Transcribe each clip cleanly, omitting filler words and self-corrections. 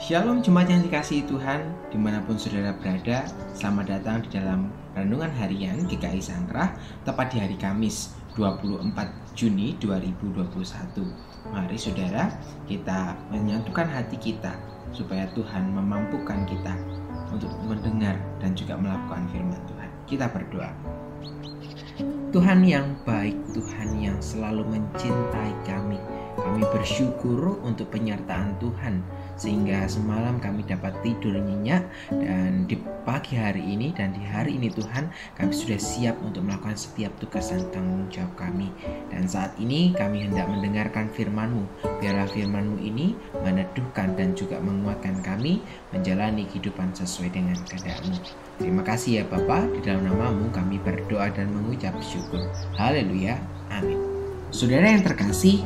Shalom jemaat yang dikasihi Tuhan, dimanapun saudara berada. Selamat datang di dalam Renungan Harian GKI Sangkrah, tepat di hari Kamis 24 Juni 2021. Mari saudara, kita menyatukan hati kita supaya Tuhan memampukan kita untuk mendengar dan juga melakukan firman Tuhan. Kita berdoa. Tuhan yang baik, Tuhan yang selalu mencintai kami bersyukur untuk penyertaan Tuhan, sehingga semalam kami dapat tidur nyenyak, dan di pagi hari ini dan di hari ini Tuhan, kami sudah siap untuk melakukan setiap tugas dan tanggung jawab kami. Dan saat ini kami hendak mendengarkan firman-Mu. Biarlah firman-Mu ini meneduhkan dan juga menguatkan kami menjalani kehidupan sesuai dengan kehendak-Mu. Terima kasih ya Bapa, di dalam nama-Mu kami berdoa dan mengucap syukur. Haleluya, amin. Saudara yang terkasih,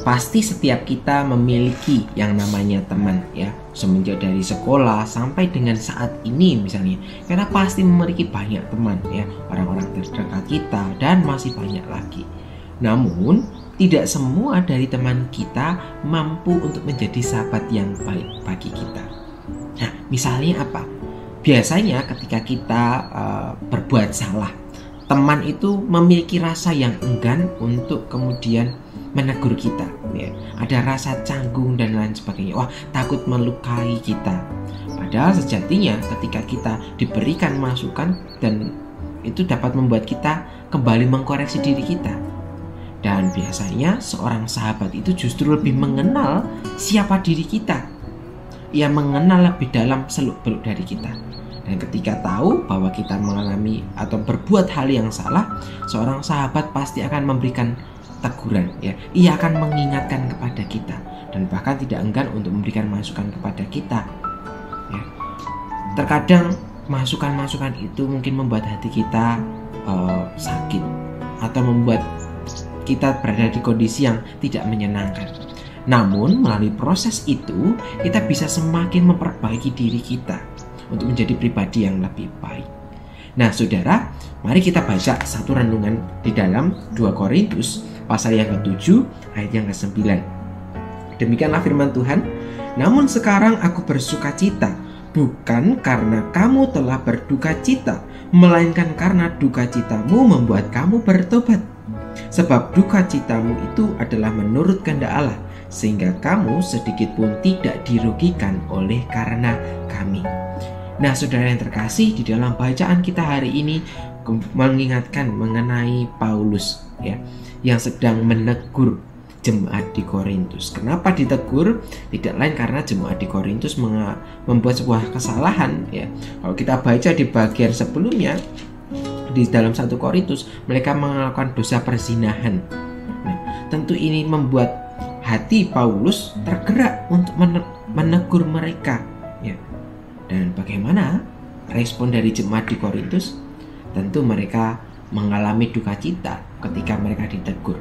pasti setiap kita memiliki yang namanya teman ya, semenjak dari sekolah sampai dengan saat ini misalnya. Kita pasti memiliki banyak teman ya, orang-orang terdekat kita dan masih banyak lagi. Namun tidak semua dari teman kita mampu untuk menjadi sahabat yang baik bagi kita. Nah, misalnya apa? Biasanya ketika kita berbuat salah, teman itu memiliki rasa yang enggan untuk kemudian menegur kita ya. Ada rasa canggung dan lain sebagainya. Wah, takut melukai kita. Padahal sejatinya ketika kita diberikan masukan, dan itu dapat membuat kita kembali mengkoreksi diri kita. Dan biasanya seorang sahabat itu justru lebih mengenal siapa diri kita. Ia mengenal lebih dalam seluk-beluk dari kita. Dan ketika tahu bahwa kita mengalami atau berbuat hal yang salah, seorang sahabat pasti akan memberikan teguran ya. Ia akan mengingatkan kepada kita dan bahkan tidak enggan untuk memberikan masukan kepada kita ya. Terkadang masukan-masukan itu mungkin membuat hati kita sakit atau membuat kita berada di kondisi yang tidak menyenangkan. Namun melalui proses itu kita bisa semakin memperbaiki diri kita untuk menjadi pribadi yang lebih baik. Nah saudara, mari kita baca satu renungan di dalam 2 Korintus pasal yang ke-7 ayat yang ke-9. Demikianlah firman Tuhan. Namun sekarang aku bersuka cita, bukan karena kamu telah berduka cita, melainkan karena duka citamu membuat kamu bertobat. Sebab duka citamu itu adalah menurut kehendak Allah, sehingga kamu sedikit pun tidak dirugikan oleh karena kami. Nah saudara yang terkasih, di dalam bacaan kita hari ini mengingatkan mengenai Paulus ya, yang sedang menegur jemaat di Korintus. Kenapa ditegur? Tidak lain karena jemaat di Korintus membuat sebuah kesalahan ya. Kalau kita baca di bagian sebelumnya di dalam 1 Korintus, mereka melakukan dosa perzinahan. Nah, tentu ini membuat hati Paulus tergerak untuk menegur mereka ya. Dan bagaimana respon dari jemaat di Korintus? Tentu mereka mengalami duka cita ketika mereka ditegur.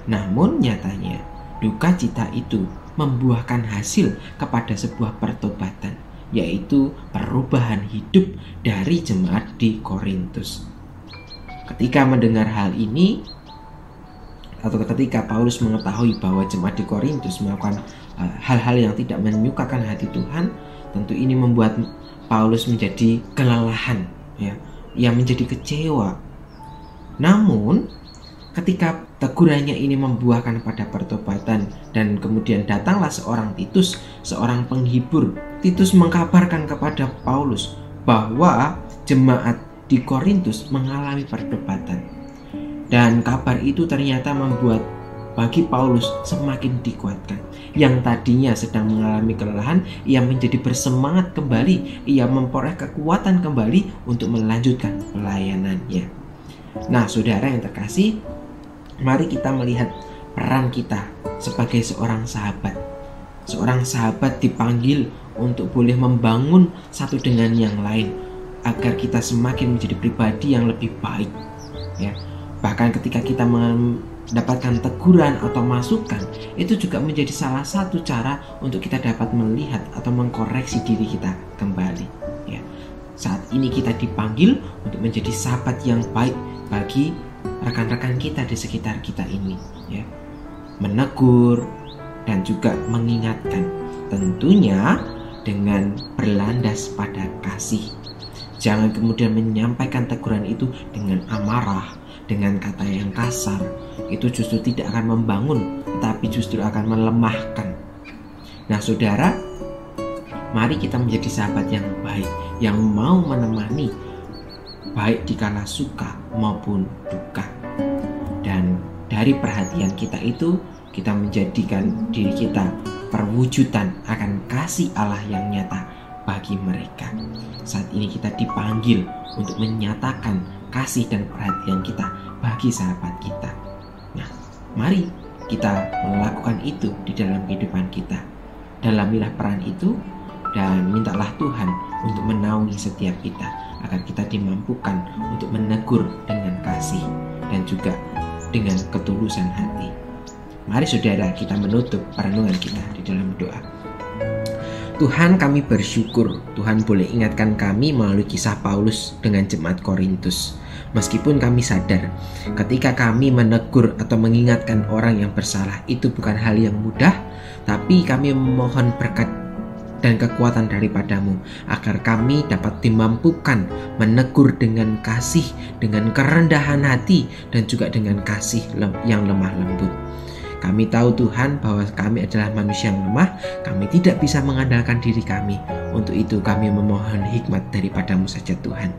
Namun nyatanya duka cita itu membuahkan hasil kepada sebuah pertobatan, yaitu perubahan hidup dari jemaat di Korintus. Ketika mendengar hal ini, atau ketika Paulus mengetahui bahwa jemaat di Korintus melakukan hal-hal yang tidak menyukakan hati Tuhan, tentu ini membuat Paulus menjadi kelelahan ya. Ia menjadi kecewa. Namun ketika tegurannya ini membuahkan pada pertobatan, dan kemudian datanglah seorang Titus, seorang penghibur. Titus mengkabarkan kepada Paulus bahwa jemaat di Korintus mengalami pertobatan. Dan kabar itu ternyata membuat bagi Paulus semakin dikuatkan. Yang tadinya sedang mengalami kelelahan, ia menjadi bersemangat kembali. Ia memperoleh kekuatan kembali untuk melanjutkan pelayanannya. Nah saudara yang terkasih, mari kita melihat peran kita sebagai seorang sahabat. Seorang sahabat dipanggil untuk boleh membangun satu dengan yang lain, agar kita semakin menjadi pribadi yang lebih baik ya. Bahkan ketika kita mendapatkan teguran atau masukan, itu juga menjadi salah satu cara untuk kita dapat melihat atau mengkoreksi diri kita kembali ya. Saat ini kita dipanggil untuk menjadi sahabat yang baik bagi rekan-rekan kita di sekitar kita ini ya. Menegur dan juga mengingatkan Tentunya dengan berlandas pada kasih. Jangan kemudian menyampaikan teguran itu dengan amarah, dengan kata yang kasar. Itu justru tidak akan membangun, tetapi justru akan melemahkan. Nah saudara, mari kita menjadi sahabat yang baik, yang mau menemani, baik dikala suka maupun duka. Dan dari perhatian kita itu, kita menjadikan diri kita perwujudan akan kasih Allah yang nyata bagi mereka. Saat ini kita dipanggil untuk menyatakan kasih dan perhatian kita bagi sahabat kita. Nah, mari kita melakukan itu di dalam kehidupan kita. Dalamilah peran itu dan mintalah Tuhan untuk menaungi setiap kita agar kita dimampukan untuk menegur dengan kasih dan juga dengan ketulusan hati. Mari saudara, kita menutup perenungan kita di dalam doa. Tuhan, kami bersyukur Tuhan boleh ingatkan kami melalui kisah Paulus dengan jemaat Korintus. Meskipun kami sadar ketika kami menegur atau mengingatkan orang yang bersalah itu bukan hal yang mudah, tapi kami memohon berkat dan kekuatan daripadamu agar kami dapat dimampukan menegur dengan kasih, dengan kerendahan hati, dan juga dengan kasih yang lemah lembut. Kami tahu Tuhan bahwa kami adalah manusia yang lemah, kami tidak bisa mengandalkan diri kami. Untuk itu kami memohon hikmat daripadamu saja Tuhan.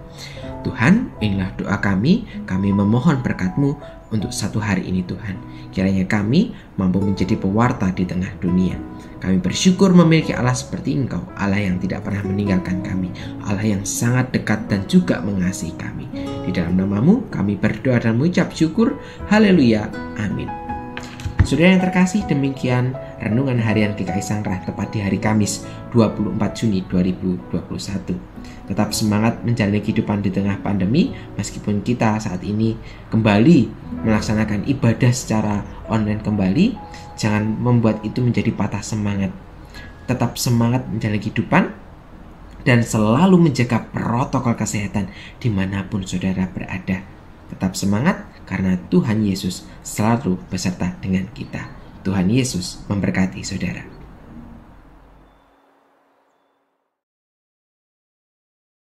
Tuhan, inilah doa kami memohon berkat-Mu untuk satu hari ini Tuhan. Kiranya kami mampu menjadi pewarta di tengah dunia. Kami bersyukur memiliki Allah seperti Engkau, Allah yang tidak pernah meninggalkan kami, Allah yang sangat dekat dan juga mengasihi kami. Di dalam nama-Mu kami berdoa dan mengucap syukur. Haleluya. Amin. Saudara yang terkasih, demikian renungan harian GKI Sangkrah tepat di hari Kamis 24 Juni 2021. Tetap semangat menjalani kehidupan di tengah pandemi, meskipun kita saat ini kembali melaksanakan ibadah secara online kembali. Jangan membuat itu menjadi patah semangat. Tetap semangat menjalani kehidupan dan selalu menjaga protokol kesehatan dimanapun saudara berada. Tetap semangat karena Tuhan Yesus selalu beserta dengan kita. Tuhan Yesus memberkati saudara.